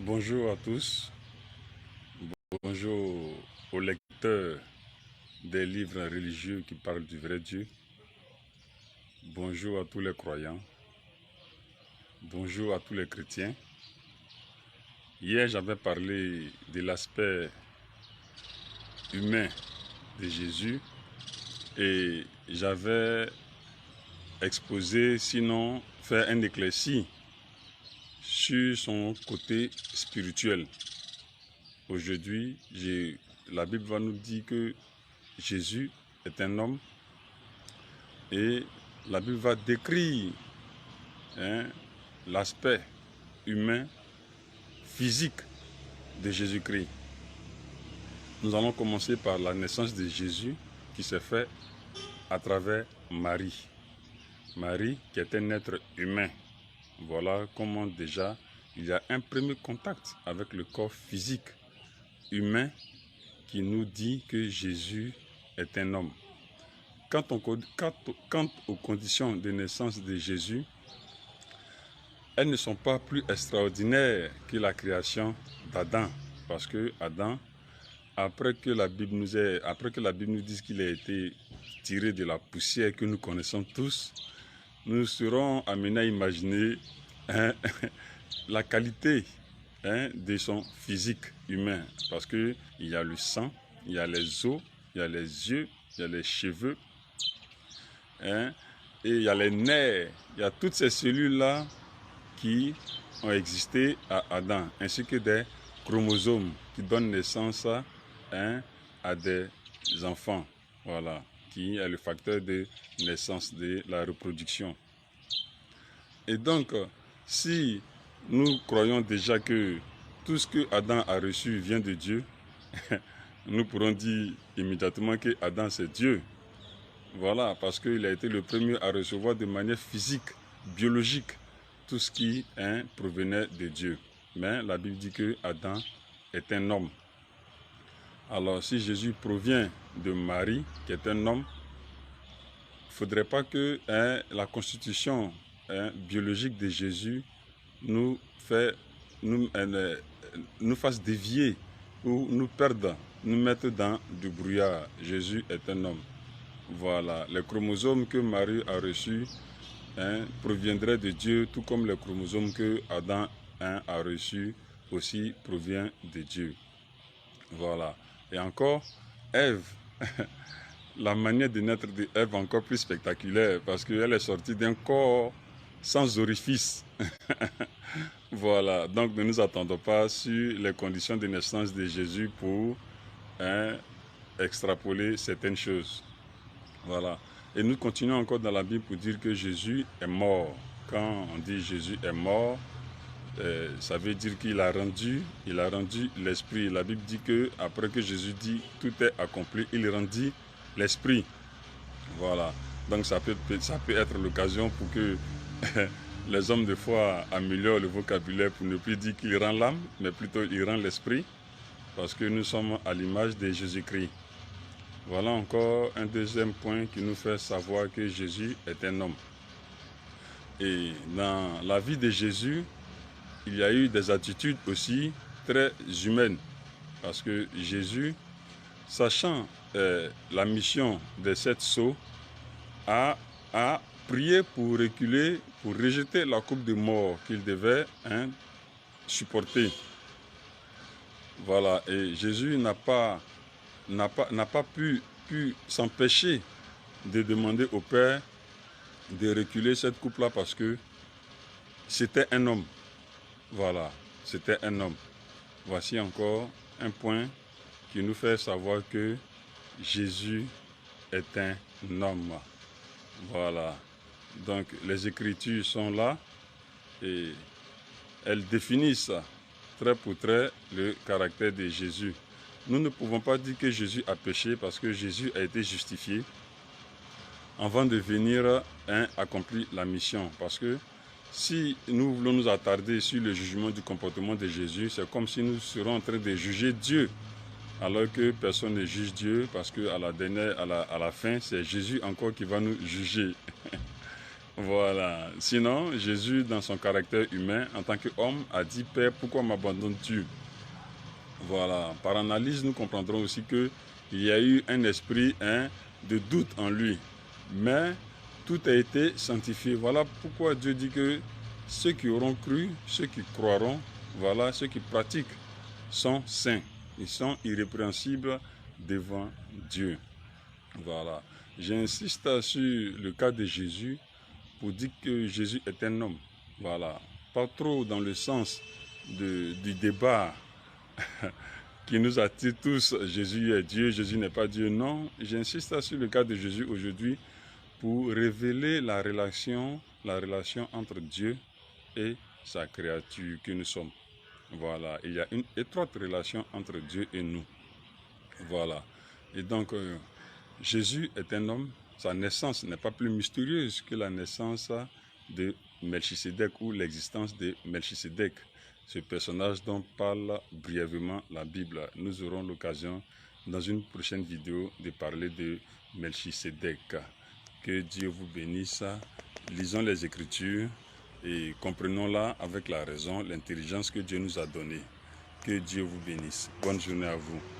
Bonjour à tous, bonjour aux lecteurs des livres religieux qui parlent du vrai Dieu, bonjour à tous les croyants, bonjour à tous les chrétiens. Hier, j'avais parlé de l'aspect humain de Jésus et j'avais exposé, sinon fait un éclairci sur son côté spirituel. Aujourd'hui, la Bible va nous dire que Jésus est un homme et la Bible va décrire l'aspect humain, physique de Jésus-Christ. Nous allons commencer par la naissance de Jésus qui s'est faite à travers Marie. Marie qui est un être humain. Voilà comment déjà il y a un premier contact avec le corps physique humain qui nous dit que Jésus est un homme. Quant aux conditions de naissance de Jésus, elles ne sont pas plus extraordinaires que la création d'Adam. Parce que Adam, après que la Bible nous dise qu'il a été tiré de la poussière que nous connaissons tous, nous serons amenés à imaginer la qualité de son physique humain. Parce qu'il y a le sang, il y a les os, il y a les yeux, il y a les cheveux, et il y a les nerfs, il y a toutes ces cellules-là qui ont existé à Adam, ainsi que des chromosomes qui donnent naissance à des enfants, voilà, qui est le facteur de naissance de la reproduction. Et donc, si nous croyons déjà que tout ce que Adam a reçu vient de Dieu, nous pourrons dire immédiatement que Adam c'est Dieu. Voilà, parce qu'il a été le premier à recevoir de manière physique, biologique, tout ce qui provenait de Dieu. Mais la Bible dit que Adam est un homme. Alors si Jésus provient de Marie, qui est un homme, il ne faudrait pas que la constitution biologique de Jésus nous fasse dévier ou nous perdre, nous mettre dans du brouillard. Jésus est un homme. Voilà, les chromosomes que Marie a reçus proviendraient de Dieu, tout comme les chromosomes que Adam a reçus aussi provient de Dieu. Voilà. Et encore, Ève, la manière de naître d'Ève encore plus spectaculaire parce qu'elle est sortie d'un corps sans orifice. Voilà, donc ne nous attendons pas sur les conditions de naissance de Jésus pour extrapoler certaines choses. Voilà. Et nous continuons encore dans la Bible pour dire que Jésus est mort. Quand on dit Jésus est mort, ça veut dire qu'il a rendu l'esprit. La Bible dit que après que Jésus dit tout est accompli, il rendit l'esprit. Voilà. Donc ça peut être l'occasion pour que les hommes de foi améliorent le vocabulaire pour ne plus dire qu'il rend l'âme, mais plutôt il rend l'esprit, parce que nous sommes à l'image de Jésus-Christ. Voilà encore un deuxième point qui nous fait savoir que Jésus est un homme. Et dans la vie de Jésus, il y a eu des attitudes aussi très humaines. Parce que Jésus, sachant la mission des 7 sceaux, a prié pour reculer, pour rejeter la coupe de mort qu'il devait supporter. Voilà, et Jésus n'a pas pu s'empêcher de demander au Père de reculer cette coupe-là parce que c'était un homme. Voilà, c'était un homme. Voici encore un point qui nous fait savoir que Jésus est un homme. Voilà, donc les Écritures sont là et elles définissent trait pour trait le caractère de Jésus. Nous ne pouvons pas dire que Jésus a péché parce que Jésus a été justifié avant de venir accomplir la mission. Parce que si nous voulons nous attarder sur le jugement du comportement de Jésus, c'est comme si nous serions en train de juger Dieu. Alors que personne ne juge Dieu parce qu'à la fin, c'est Jésus encore qui va nous juger. Voilà. Sinon, Jésus, dans son caractère humain, en tant qu'homme, a dit, Père, pourquoi m'abandonnes-tu? Voilà. Par analyse, nous comprendrons aussi qu'il y a eu un esprit de doute en lui. Mais tout a été sanctifié. Voilà pourquoi Dieu dit que ceux qui auront cru, ceux qui croiront, voilà, ceux qui pratiquent sont saints. Ils sont irrépréhensibles devant Dieu. Voilà. J'insiste sur le cas de Jésus pour dire que Jésus est un homme. Voilà. Pas trop dans le sens du débat qui nous attire tous. Jésus est Dieu, Jésus n'est pas Dieu. Non, j'insiste sur le cas de Jésus aujourd'hui pour révéler la relation entre Dieu et sa créature que nous sommes. Voilà. Il y a une étroite relation entre Dieu et nous. Voilà. Et donc, Jésus est un homme. Sa naissance n'est pas plus mystérieuse que la naissance de Melchisédek ou l'existence de Melchisédek, ce personnage dont parle brièvement la Bible. Nous aurons l'occasion dans une prochaine vidéo de parler de Melchisédek. Que Dieu vous bénisse. Lisons les Écritures et comprenons-la avec la raison, l'intelligence que Dieu nous a donnée. Que Dieu vous bénisse. Bonne journée à vous.